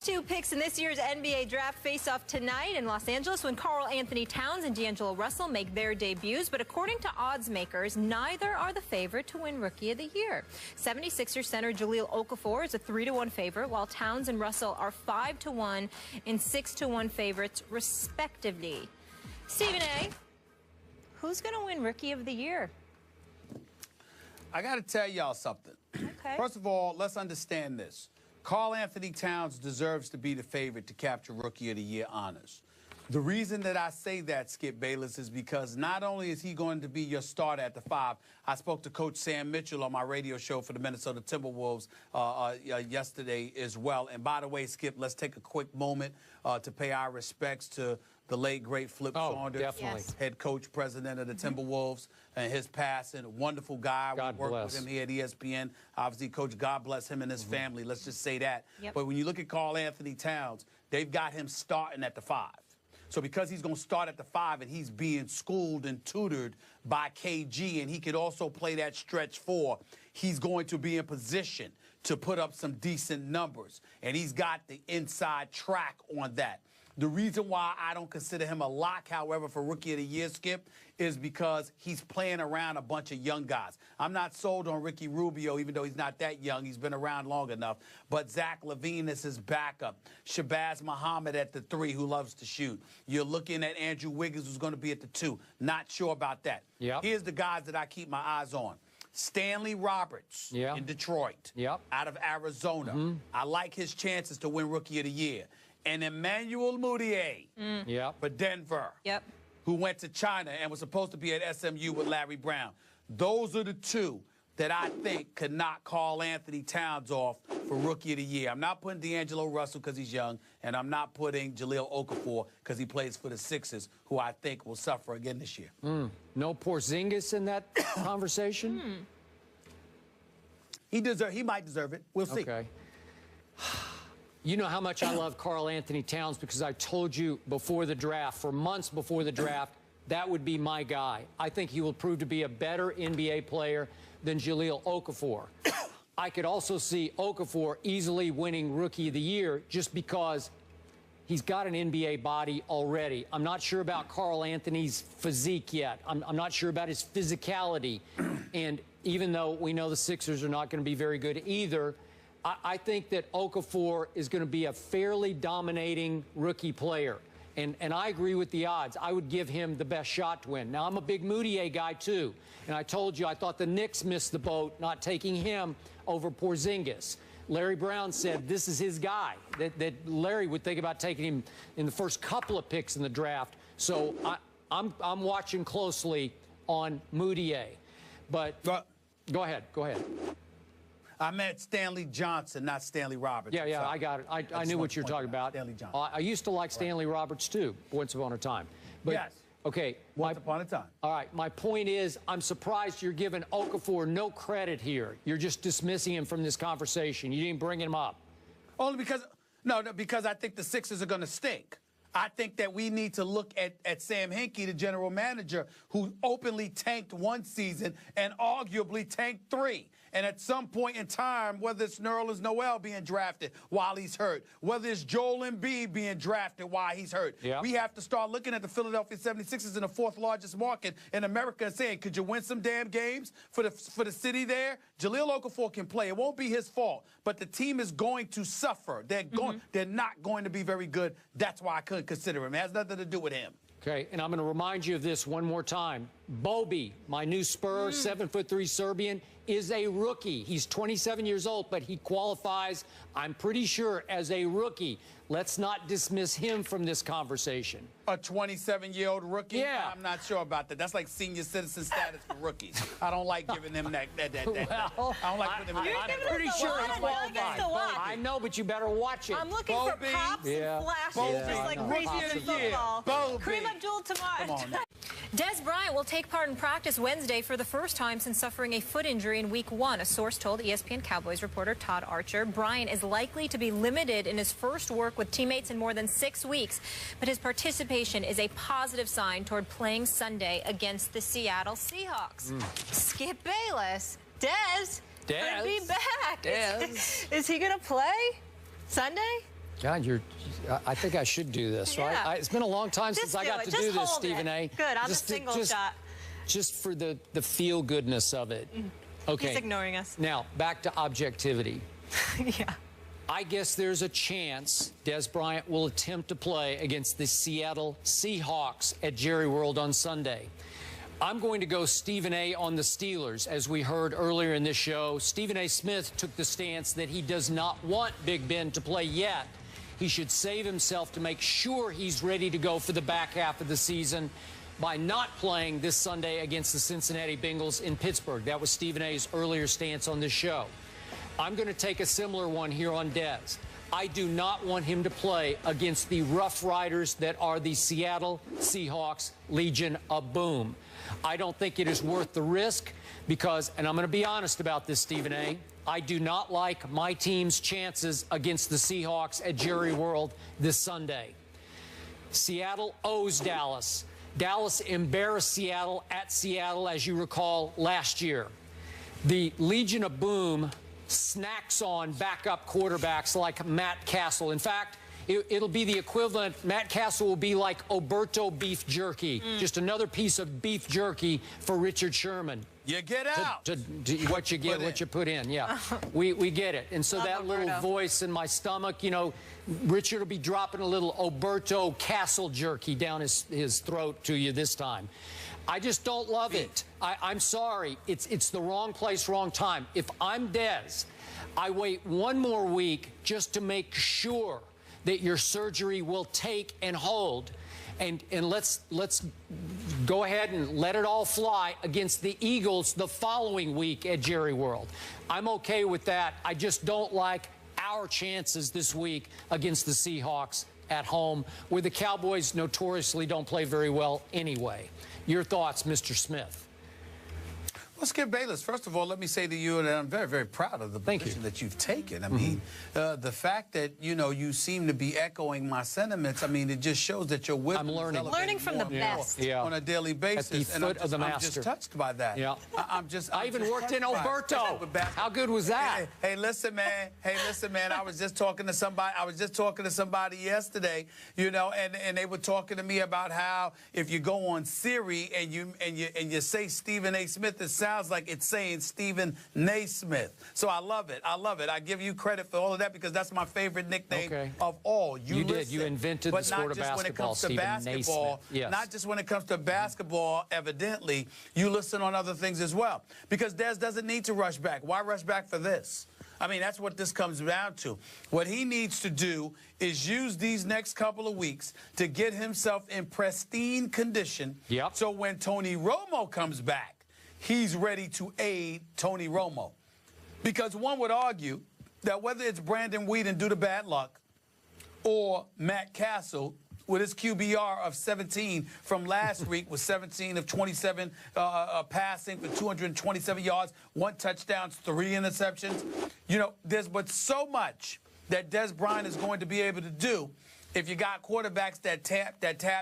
Two picks in this year's NBA draft face off tonight in Los Angeles when Karl Anthony Towns and D'Angelo Russell make their debuts. But according to odds makers, neither are the favorite to win Rookie of the Year. 76ers center Jahlil Okafor is a 3-1 favorite, while Towns and Russell are 5-1 and 6-1 favorites, respectively. Stephen A., who's going to win Rookie of the Year? I got to tell y'all something. Okay. First of all, let's understand this. Karl Anthony Towns deserves to be the favorite to capture Rookie of the Year honors. The reason that I say that, Skip Bayless, is because not only is he going to be your starter at the 5, I spoke to Coach Sam Mitchell on my radio show for the Minnesota Timberwolves yesterday as well. And by the way, Skip, let's take a quick moment to pay our respects to the late, great Flip Saunders, definitely. Yes. head coach, president of the Timberwolves, and his passing. A wonderful guy. God We worked bless. with him here at ESPN. Obviously, Coach, God bless him and his family. Let's just say that. Yep. But when you look at Karl Anthony Towns, they've got him starting at the 5. So because he's going to start at the 5 and he's being schooled and tutored by KG, and he could also play that stretch 4, he's going to be in position to put up some decent numbers. And he's got the inside track on that. The reason why I don't consider him a lock, however, for Rookie of the Year, Skip, is because he's playing around a bunch of young guys. I'm not sold on Ricky Rubio, even though he's not that young. He's been around long enough. But Zach LaVine is his backup. Shabazz Muhammad at the 3, who loves to shoot. You're looking at Andrew Wiggins, who's going to be at the 2. Not sure about that. Yep. Here's the guys that I keep my eyes on. Stanley Roberts in Detroit, out of Arizona. I like his chances to win Rookie of the Year. And Emmanuel Mudiay for Denver, who went to China and was supposed to be at SMU with Larry Brown. Those are the 2 that I think could knock Karl Anthony Towns off for Rookie of the Year. I'm not putting D'Angelo Russell because he's young, and I'm not putting Jahlil Okafor because he plays for the Sixers, who I think will suffer again this year. No Porzingis in that conversation? He might deserve it. We'll see. Okay. You know how much I love Karl Anthony Towns because I told you before the draft, for months before the draft, that would be my guy. I think he will prove to be a better NBA player than Jahlil Okafor. I could also see Okafor easily winning Rookie of the Year just because he's got an NBA body already. I'm not sure about Karl Anthony's physique yet. I'm not sure about his physicality. And even though we know the Sixers are not going to be very good either, I think that Okafor is going to be a fairly dominating rookie player. And I agree with the odds. I would give him the best shot to win. Now, I'm a big Mudiay guy, too. And I told you I thought the Knicks missed the boat not taking him over Porzingis. Larry Brown said this is his guy, that Larry would think about taking him in the first couple of picks in the draft. So I'm watching closely on Mudiay. But go ahead. I meant Stanley Johnson, not Stanley Roberts. Yeah, I got it. I knew what you're talking about. Stanley Johnson. I used to like Stanley Roberts, too, once upon a time. But, yes. Okay. Once upon a time. All right. My point is, I'm surprised you're giving Okafor no credit here. You're just dismissing him from this conversation. You didn't bring him up. Only because, because I think the Sixers are going to stink. I think that we need to look at Sam Hinkie, the general manager, who openly tanked 1 season and arguably tanked 3. And at some point in time, whether it's Nerlens Noel being drafted while he's hurt, whether it's Joel Embiid being drafted while he's hurt, we have to start looking at the Philadelphia 76ers in the 4th largest market in America and saying, could you win some damn games for the city there? Jahlil Okafor can play. It won't be his fault, but the team is going to suffer. They're not going to be very good. That's why I couldn't consider him. It has nothing to do with him. Okay, and I'm going to remind you of this one more time. Bobby, my new Spur, 7'3" Serbian, is a rookie. He's 27 years old, but he qualifies, I'm pretty sure, as a rookie. Let's not dismiss him from this conversation. A 27-year-old rookie? Yeah. I'm not sure about that. That's like senior citizen status for rookies. I don't like giving him that. Well, I don't like putting him in that. I'm pretty sure he qualifies. I know, but you better watch it. I'm looking for pops and flashes, just like crazy in football. Kareem Abdul-Jabbar. Come on now. Des Bryant will take part in practice Wednesday for the first time since suffering a foot injury in Week 1. A source told ESPN Cowboys reporter Todd Archer Bryant is likely to be limited in his first work with teammates in more than 6 weeks, but his participation is a positive sign toward playing Sunday against the Seattle Seahawks. Skip Bayless, Des could be back. Des. Is he going to play Sunday? God, I think I should do this, right? Yeah. It's been a long time since I got to do this, Stephen A. Good, on the single shot. Just for the feel-goodness of it. Okay. He's ignoring us. Now, back to objectivity. Yeah. I guess there's a chance Des Bryant will attempt to play against the Seattle Seahawks at Jerry World on Sunday. I'm going to go Stephen A. on the Steelers. As we heard earlier in this show, Stephen A. Smith took the stance that he does not want Big Ben to play yet. He should save himself to make sure he's ready to go for the back half of the season by not playing this Sunday against the Cincinnati Bengals in Pittsburgh. That was Stephen A.'s earlier stance on this show. I'm going to take a similar one here on Des. I do not want him to play against the Rough Riders that are the Seattle Seahawks Legion of Boom. I don't think it is worth the risk because, and I'm going to be honest about this, Stephen A., I do not like my team's chances against the Seahawks at Jerry World this Sunday. Seattle owes Dallas. Dallas embarrassed Seattle at Seattle, as you recall, last year. The Legion of Boom snacks on backup quarterbacks like Matt Castle. In fact, it'll be the equivalent. Matt Castle will be like Oberto beef jerky, just another piece of beef jerky for Richard Sherman. You get out. What you get, what you put in. Yeah, we get it. And so that little voice in my stomach, you know, Richard will be dropping a little Oberto Castle jerky down his throat to you this time. I just don't love it. I'm sorry. It's the wrong place, wrong time. If I'm Des, I wait one more week just to make sure that your surgery will take and hold. And let's go ahead and let it all fly against the Eagles the following week at Jerry World. I'm okay with that. I just don't like our chances this week against the Seahawks at home, where the Cowboys notoriously don't play very well anyway. Your thoughts, Mr. Smith? Well, Skip Bayless, first of all, let me say to you that I'm very, very proud of the position that you've taken. I mean, the fact that, you know, you seem to be echoing my sentiments, I mean, it just shows that you're willing. I'm learning. Learning from the best. On a daily basis. At the foot of the master. I'm just touched by that. Yeah. I even worked in Oberto. How good was that? Hey, listen, man. I was just talking to somebody yesterday, you know, and they were talking to me about how if you go on Siri and you say Stephen A. Smith, it sounds like it's saying Stephen Naismith. So I love it. I give you credit for all of that because that's my favorite nickname of all. You did. You invented the sport of basketball, Stephen Naismith. Yes. Not just when it comes to basketball, evidently, you listen on other things as well. Because Des doesn't need to rush back. Why rush back for this? I mean, that's what this comes down to. What he needs to do is use these next couple of weeks to get himself in pristine condition. So when Tony Romo comes back, he's ready to aid Tony Romo. Because one would argue that whether it's Brandon Whedon due to bad luck or Matt Castle with his QBR of 17 from last week with 17 of 27 passing for 227 yards, 1 touchdown, 3 interceptions. You know, there's but so much that Des Bryant is going to be able to do if you got quarterbacks that tap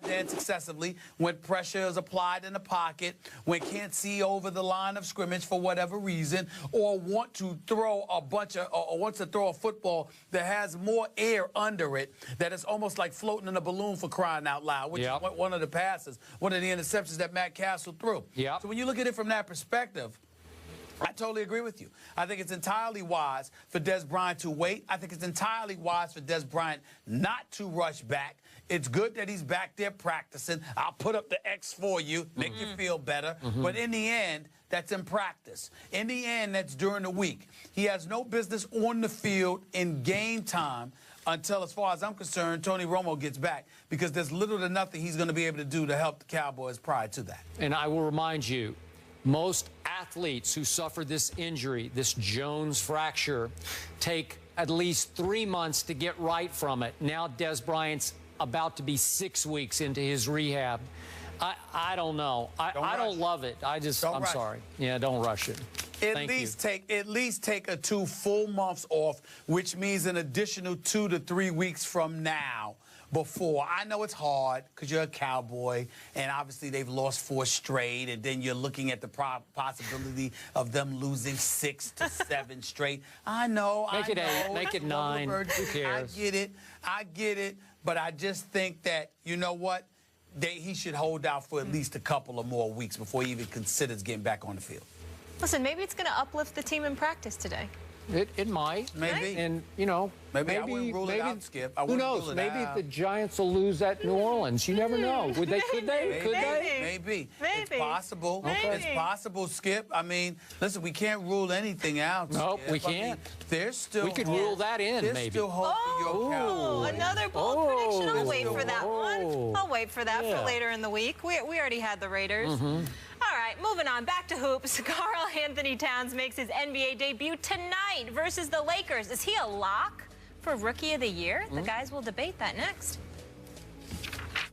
dance excessively when pressure is applied in the pocket, when can't see over the line of scrimmage for whatever reason, or want to throw wants to throw a football that has more air under it, that is almost like floating in a balloon, for crying out loud, which is one of the passes, one of the interceptions that Matt Castle threw. So when you look at it from that perspective, I totally agree with you. I think it's entirely wise for Des Bryant to wait. I think it's entirely wise for Des Bryant not to rush back. It's good that he's back there practicing. I'll put up the X for you, make you feel better. But in the end, that's in practice. In the end, that's during the week. He has no business on the field in game time until, as far as I'm concerned, Tony Romo gets back, because there's little to nothing he's going to be able to do to help the Cowboys prior to that. And I will remind you, most athletes who suffer this injury, this Jones fracture, take at least 3 months to get right from it. Now Des Bryant's about to be 6 weeks into his rehab. I don't know. I don't love it. I'm sorry. Yeah, don't rush it. At least take a 2 full months off, which means an additional 2 to 3 weeks from now, before. I know it's hard because you're a Cowboy, and obviously they've lost 4 straight, and then you're looking at the possibility of them losing 6 to 7 straight. I know. Make it 8, make it 9. Who cares? I get it. But I just think that, you know what? He should hold out for at least a couple of more weeks before he even considers getting back on the field. Listen, maybe it's going to uplift the team in practice today. It might. Maybe. And, you know, maybe I wouldn't rule it out, Skip. Who knows? Maybe the Giants will lose at New Orleans. You never know. Could they? Maybe. Maybe. It's possible. Maybe. It's possible, Skip. I mean, listen, we can't rule anything out, Nope, Skip. we can't. There's still We could rule that in, there's maybe. still hope for your Cowboys. Another bold prediction. I'll wait for that one. Oh. I'll wait for that Yeah. for later in the week. We already had the Raiders. All right, moving on. Back to hoops. Karl Anthony Towns makes his NBA debut tonight versus the Lakers. Is he a lock for Rookie of the Year? The guys will debate that next.